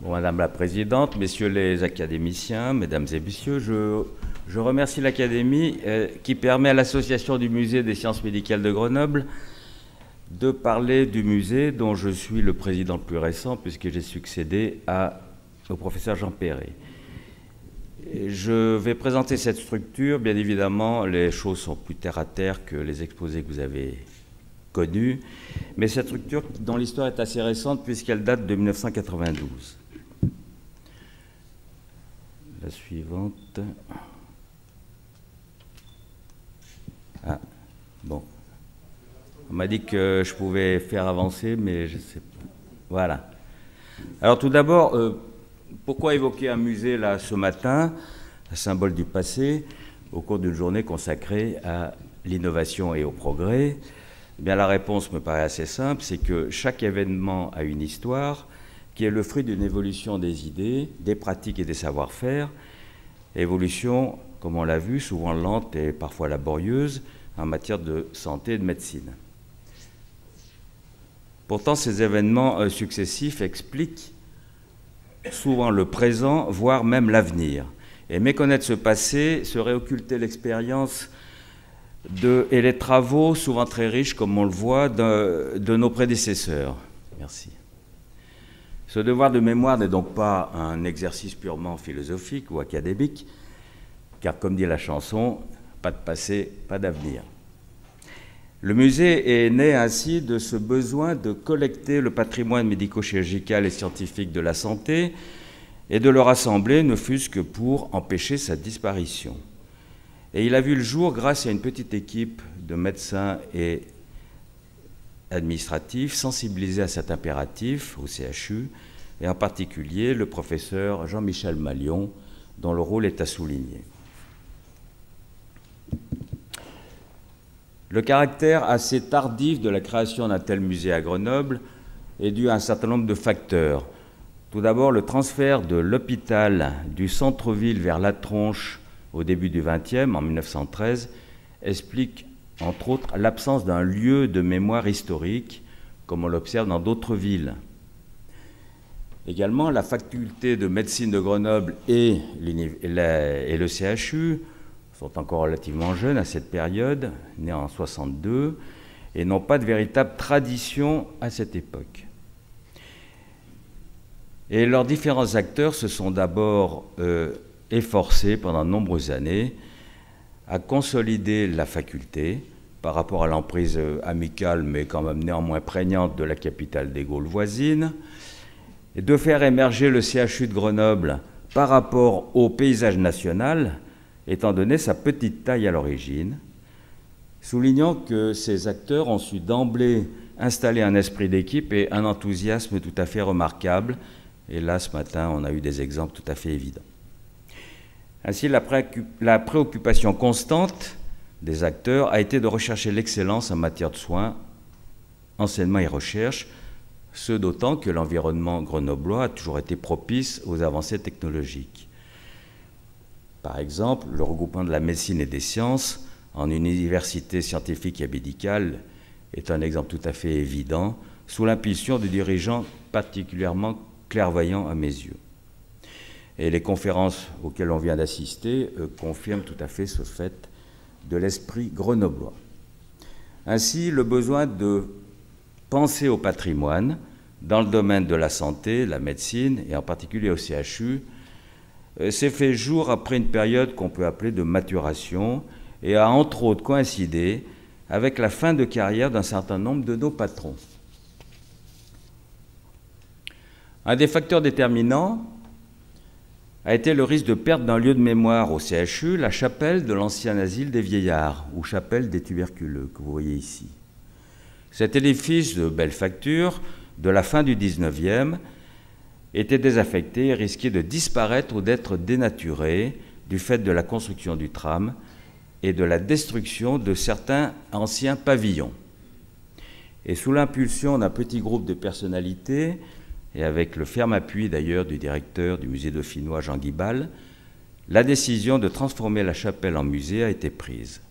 Bon, Madame la Présidente, Messieurs les académiciens, Mesdames et Messieurs, je remercie l'Académie qui permet à l'Association du Musée des sciences médicales de Grenoble de parler du musée dont je suis le président le plus récent puisque j'ai succédé au professeur Jean Perret. Je vais présenter cette structure. Bien évidemment, les choses sont plus terre à terre que les exposés que vous avez connus, mais cette structure dont l'histoire est assez récente puisqu'elle date de 1992. La suivante. Ah, bon. On m'a dit que je pouvais faire avancer, mais je ne sais pas. Voilà. Alors tout d'abord, pourquoi évoquer un musée là ce matin, un symbole du passé, au cours d'une journée consacrée à l'innovation et au progrès? Eh bien, la réponse me paraît assez simple, c'est que chaque événement a une histoire qui est le fruit d'une évolution des idées, des pratiques et des savoir-faire. Évolution, comme on l'a vu, souvent lente et parfois laborieuse en matière de santé et de médecine. Pourtant, ces événements successifs expliquent souvent le présent, voire même l'avenir. Et méconnaître ce passé serait occulter l'expérience et les travaux, souvent très riches, comme on le voit, de nos prédécesseurs. Merci. Ce devoir de mémoire n'est donc pas un exercice purement philosophique ou académique, car comme dit la chanson, pas de passé, pas d'avenir. Le musée est né ainsi de ce besoin de collecter le patrimoine médico-chirurgical et scientifique de la santé et de le rassembler, ne fût-ce que pour empêcher sa disparition. Et il a vu le jour grâce à une petite équipe de médecins et administratifs sensibilisés à cet impératif au CHU, et en particulier le professeur Jean-Michel Malion, dont le rôle est à souligner. Le caractère assez tardif de la création d'un tel musée à Grenoble est dû à un certain nombre de facteurs. Tout d'abord, le transfert de l'hôpital du centre-ville vers La Tronche au début du XXe, en 1913, explique entre autres l'absence d'un lieu de mémoire historique, comme on l'observe dans d'autres villes. Également, la faculté de médecine de Grenoble et le CHU sont encore relativement jeunes à cette période, nés en 62, et n'ont pas de véritable tradition à cette époque. Et leurs différents acteurs se sont d'abord efforcés pendant de nombreuses années à consolider la faculté par rapport à l'emprise amicale, mais quand même néanmoins prégnante de la capitale des Gaules voisine, et de faire émerger le CHU de Grenoble par rapport au paysage national, étant donné sa petite taille à l'origine, soulignant que ces acteurs ont su d'emblée installer un esprit d'équipe et un enthousiasme tout à fait remarquable. Et là, ce matin, on a eu des exemples tout à fait évidents. Ainsi, la préoccupation constante des acteurs a été de rechercher l'excellence en matière de soins, enseignement et recherche, ce d'autant que l'environnement grenoblois a toujours été propice aux avancées technologiques. Par exemple, le regroupement de la médecine et des sciences en une université scientifique et médicale est un exemple tout à fait évident, sous l'impulsion de dirigeants particulièrement clairvoyants à mes yeux. Et les conférences auxquelles on vient d'assister confirment tout à fait ce fait de l'esprit grenoblois. Ainsi, le besoin de penser au patrimoine dans le domaine de la santé, la médecine, et en particulier au CHU, s'est fait jour après une période qu'on peut appeler de maturation et a entre autres coïncidé avec la fin de carrière d'un certain nombre de nos patrons. Un des facteurs déterminants a été le risque de perte d'un lieu de mémoire au CHU, la chapelle de l'ancien asile des vieillards, ou chapelle des tuberculeux, que vous voyez ici. Cet édifice de belle facture, de la fin du XIXe, était désaffecté et risquait de disparaître ou d'être dénaturé du fait de la construction du tram et de la destruction de certains anciens pavillons. Et sous l'impulsion d'un petit groupe de personnalités, et avec le ferme appui d'ailleurs du directeur du musée dauphinois Jean Guibal, la décision de transformer la chapelle en musée a été prise.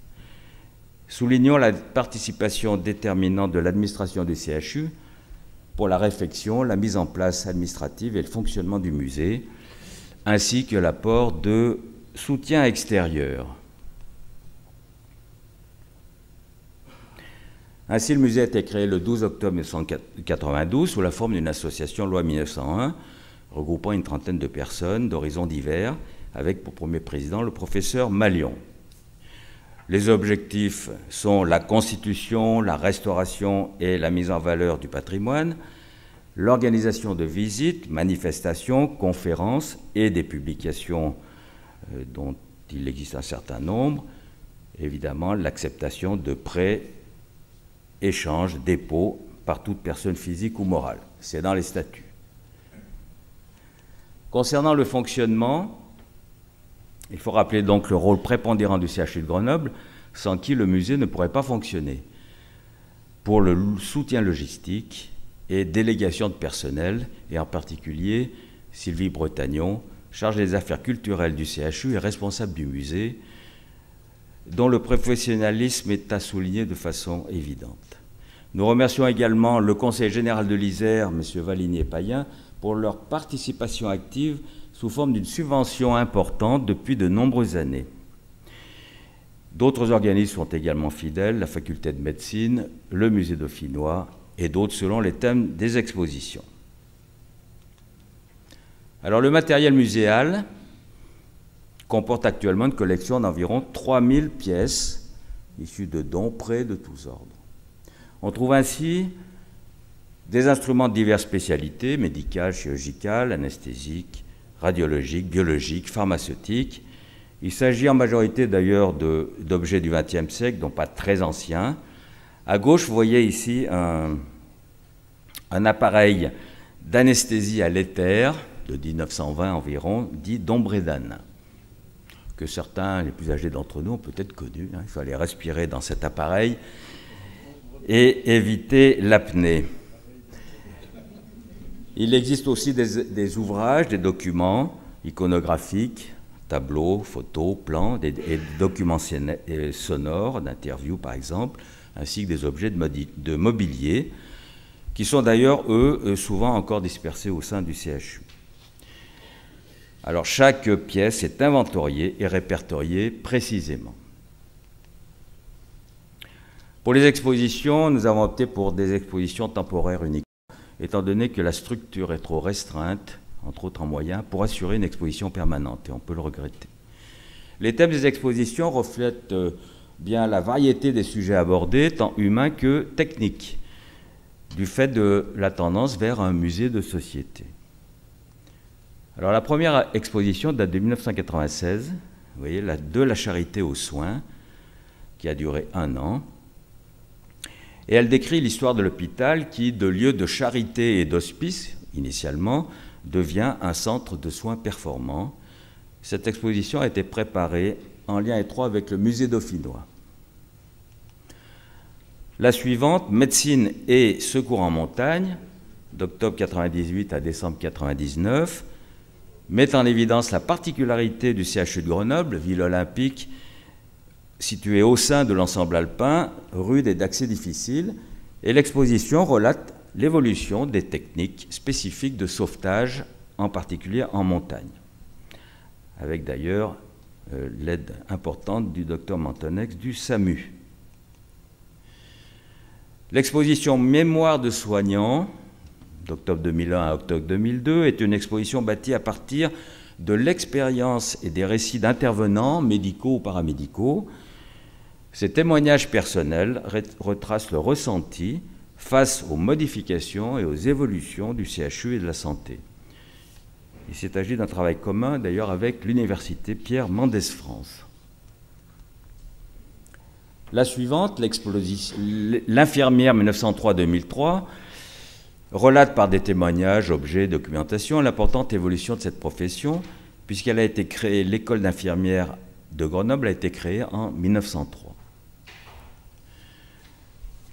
Soulignons la participation déterminante de l'administration du CHU, pour la réfection, la mise en place administrative et le fonctionnement du musée, ainsi que l'apport de soutien extérieur. Ainsi, le musée a été créé le 12 octobre 1992 sous la forme d'une association loi 1901, regroupant une trentaine de personnes d'horizons divers, avec pour premier président le professeur Mallion. Les objectifs sont la constitution, la restauration et la mise en valeur du patrimoine, l'organisation de visites, manifestations, conférences et des publications dont il existe un certain nombre, évidemment l'acceptation de prêts, échanges, dépôts par toute personne physique ou morale. C'est dans les statuts. Concernant le fonctionnement, il faut rappeler donc le rôle prépondérant du CHU de Grenoble, sans qui le musée ne pourrait pas fonctionner, pour le soutien logistique et délégation de personnel, et en particulier Sylvie Bretagnon, chargée des affaires culturelles du CHU et responsable du musée, dont le professionnalisme est à souligner de façon évidente. Nous remercions également le Conseil général de l'Isère, M. Valigné-Payen, pour leur participation active sous forme d'une subvention importante depuis de nombreuses années. D'autres organismes sont également fidèles, la faculté de médecine, le musée dauphinois et d'autres selon les thèmes des expositions. Alors le matériel muséal comporte actuellement une collection d'environ 3000 pièces issues de dons, prêts de tous ordres. On trouve ainsi des instruments de diverses spécialités, médicales, chirurgicales, anesthésiques, radiologiques, biologiques, pharmaceutiques. Il s'agit en majorité d'ailleurs d'objets du XXe siècle, donc pas très anciens. À gauche, vous voyez ici un appareil d'anesthésie à l'éther de 1920 environ, dit Dombredane, que certains, les plus âgés d'entre nous, ont peut-être connu. Il fallait respirer dans cet appareil et éviter l'apnée. Il existe aussi des ouvrages, des documents iconographiques, tableaux, photos, plans, des documents sonores, d'interviews par exemple, ainsi que des objets de mobilier, qui sont d'ailleurs, eux, souvent encore dispersés au sein du CHU. Alors chaque pièce est inventoriée et répertoriée précisément. Pour les expositions, nous avons opté pour des expositions temporaires uniques, étant donné que la structure est trop restreinte, entre autres en moyens, pour assurer une exposition permanente, et on peut le regretter. Les thèmes des expositions reflètent bien la variété des sujets abordés, tant humains que techniques, du fait de la tendance vers un musée de société. Alors la première exposition date de 1996, vous voyez, de la charité aux soins, qui a duré 1 an, et elle décrit l'histoire de l'hôpital qui, de lieu de charité et d'hospice, initialement, devient un centre de soins performant. Cette exposition a été préparée en lien étroit avec le musée dauphinois. La suivante, Médecine et secours en montagne, d'octobre 1998 à décembre 1999, met en évidence la particularité du CHU de Grenoble, ville olympique située au sein de l'ensemble alpin, rude et d'accès difficile, et l'exposition relate l'évolution des techniques spécifiques de sauvetage, en particulier en montagne, avec d'ailleurs l'aide importante du docteur Mantonex du SAMU. L'exposition Mémoire de soignants, d'octobre 2001 à octobre 2002, est une exposition bâtie à partir de l'expérience et des récits d'intervenants médicaux ou paramédicaux. Ces témoignages personnels retracent le ressenti face aux modifications et aux évolutions du CHU et de la santé. Il s'est agi d'un travail commun d'ailleurs avec l'université Pierre Mendès France. La suivante, l'infirmière 1903-2003, relate par des témoignages, objets, documentation l'importante évolution de cette profession, puisqu'elle a été créée, l'école d'infirmières de Grenoble a été créée en 1903.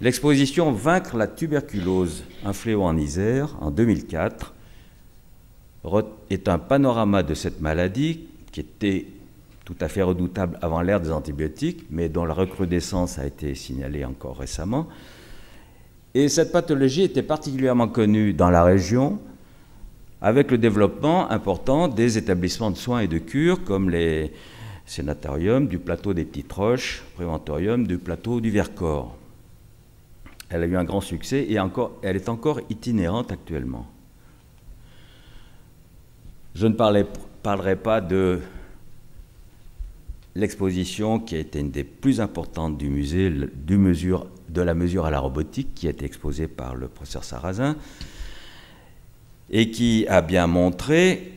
L'exposition Vaincre la tuberculose, un fléau en Isère, en 2004, est un panorama de cette maladie qui était tout à fait redoutable avant l'ère des antibiotiques, mais dont la recrudescence a été signalée encore récemment, Et cette pathologie était particulièrement connue dans la région, avec le développement important des établissements de soins et de cure, comme les sénatoriums du plateau des Petites Roches, préventorium du plateau du Vercors. Elle a eu un grand succès et elle est encore itinérante actuellement. Je ne parlerai pas de l'exposition qui a été une des plus importantes du musée, de la mesure à la robotique, qui a été exposée par le professeur Sarrazin, et qui a bien montré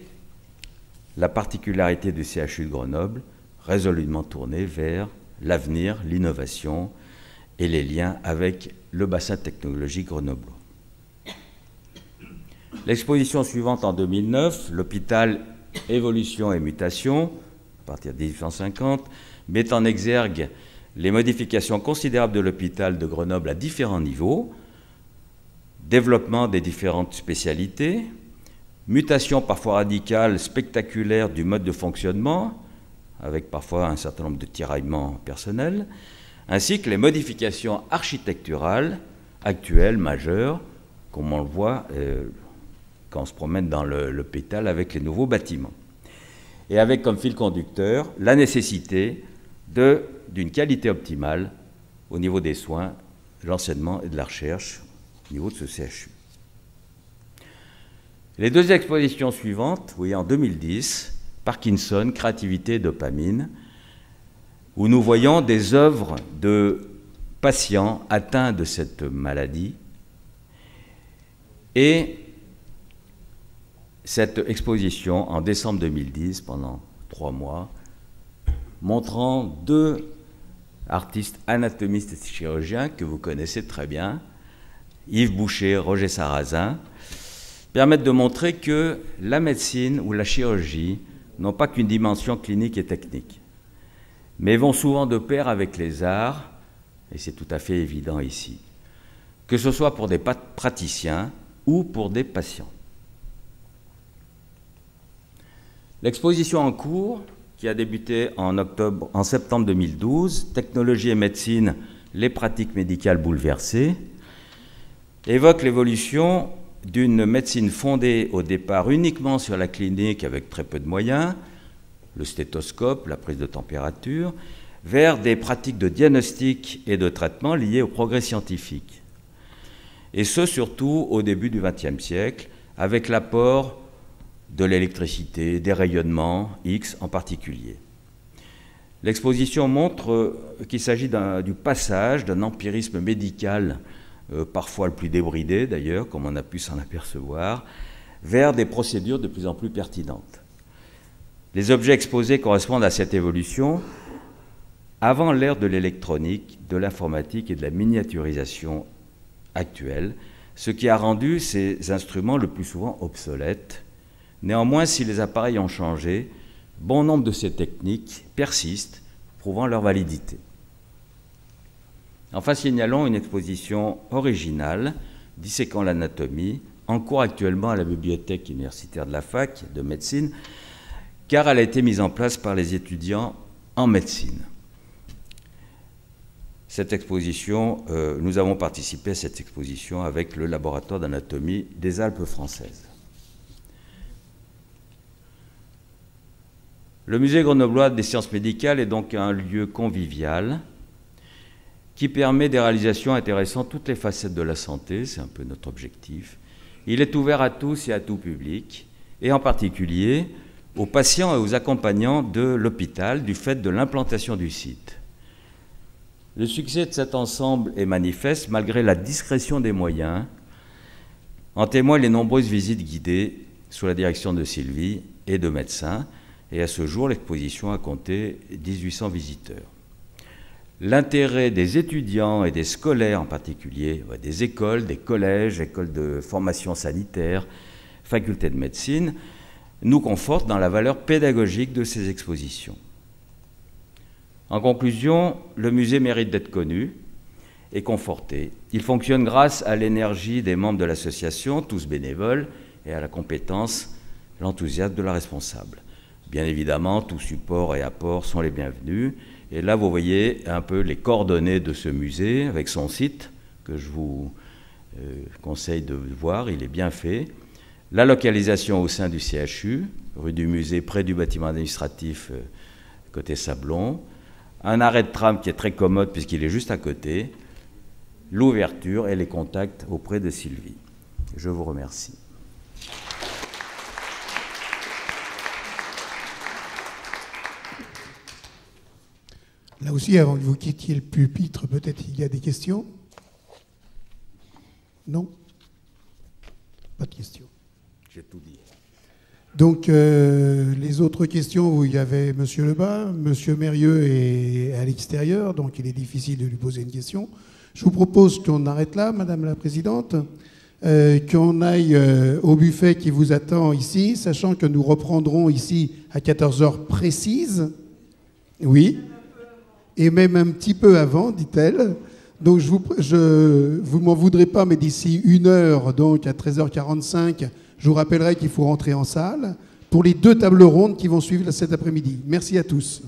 la particularité du CHU de Grenoble, résolument tourné vers l'avenir, l'innovation et les liens avec le bassin technologique grenoblois. L'exposition suivante en 2009, l'hôpital Évolution et Mutation, à partir de 1850, met en exergue les modifications considérables de l'hôpital de Grenoble à différents niveaux, développement des différentes spécialités, mutation parfois radicale, spectaculaire du mode de fonctionnement, avec parfois un certain nombre de tiraillements personnels, ainsi que les modifications architecturales actuelles, majeures, comme on le voit quand on se promène dans l'hôpital avec les nouveaux bâtiments. Et avec comme fil conducteur la nécessité d'une qualité optimale au niveau des soins, de l'enseignement et de la recherche au niveau de ce CHU. Les deux expositions suivantes, vous voyez en 2010, Parkinson, créativité et dopamine, où nous voyons des œuvres de patients atteints de cette maladie, et cette exposition en décembre 2010, pendant 3 mois, montrant 2 artistes anatomistes et chirurgiens que vous connaissez très bien, Yves Boucher, Roger Sarrazin, permettent de montrer que la médecine ou la chirurgie n'ont pas qu'une dimension clinique et technique, mais vont souvent de pair avec les arts, et c'est tout à fait évident ici, que ce soit pour des praticiens ou pour des patients. L'exposition en cours, qui a débuté en septembre 2012, Technologie et médecine, les pratiques médicales bouleversées, évoque l'évolution d'une médecine fondée au départ uniquement sur la clinique avec très peu de moyens, le stéthoscope, la prise de température, vers des pratiques de diagnostic et de traitement liées au progrès scientifique. Et ce, surtout au début du XXe siècle, avec l'apport de l'électricité, des rayonnements X en particulier. L'exposition montre qu'il s'agit du passage d'un empirisme médical, parfois le plus débridé d'ailleurs, comme on a pu s'en apercevoir, vers des procédures de plus en plus pertinentes. Les objets exposés correspondent à cette évolution avant l'ère de l'électronique, de l'informatique et de la miniaturisation actuelle, ce qui a rendu ces instruments le plus souvent obsolètes. Néanmoins, si les appareils ont changé, bon nombre de ces techniques persistent, prouvant leur validité. Enfin, signalons une exposition originale disséquant l'anatomie, en cours actuellement à la bibliothèque universitaire de la fac de médecine, car elle a été mise en place par les étudiants en médecine. Cette exposition, nous avons participé à cette exposition avec le laboratoire d'anatomie des Alpes françaises. Le musée grenoblois des sciences médicales est donc un lieu convivial qui permet des réalisations intéressant toutes les facettes de la santé, c'est un peu notre objectif. Il est ouvert à tous et à tout public, et en particulier aux patients et aux accompagnants de l'hôpital du fait de l'implantation du site. Le succès de cet ensemble est manifeste malgré la discrétion des moyens. En témoignent les nombreuses visites guidées sous la direction de Sylvie et de médecins, et à ce jour, l'exposition a compté 1800 visiteurs. L'intérêt des étudiants et des scolaires en particulier, des écoles, des collèges, écoles de formation sanitaire, facultés de médecine, nous conforte dans la valeur pédagogique de ces expositions. En conclusion, le musée mérite d'être connu et conforté. Il fonctionne grâce à l'énergie des membres de l'association, tous bénévoles, et à la compétence, l'enthousiasme de la responsable. Bien évidemment, tout support et apport sont les bienvenus. Et là, vous voyez un peu les coordonnées de ce musée avec son site que je vous conseille de voir, il est bien fait. La localisation au sein du CHU, rue du Musée, près du bâtiment administratif, côté Sablon. Un arrêt de tram qui est très commode puisqu'il est juste à côté. L'ouverture et les contacts auprès de Sylvie. Je vous remercie. Là aussi, avant que vous quittiez le pupitre, peut-être il y a des questions? Non? Pas de questions. J'ai tout dit. Donc, les autres questions, où il y avait M. Lebas, M. Mérieux est à l'extérieur, donc il est difficile de lui poser une question. Je vous propose qu'on arrête là, Madame la Présidente, qu'on aille au buffet qui vous attend ici, sachant que nous reprendrons ici à 14h précises. Oui. Et même un petit peu avant, dit-elle. Donc, vous m'en voudrez pas, mais d'ici 1 heure, donc à 13h45, je vous rappellerai qu'il faut rentrer en salle pour les 2 tables rondes qui vont suivre cet après-midi. Merci à tous.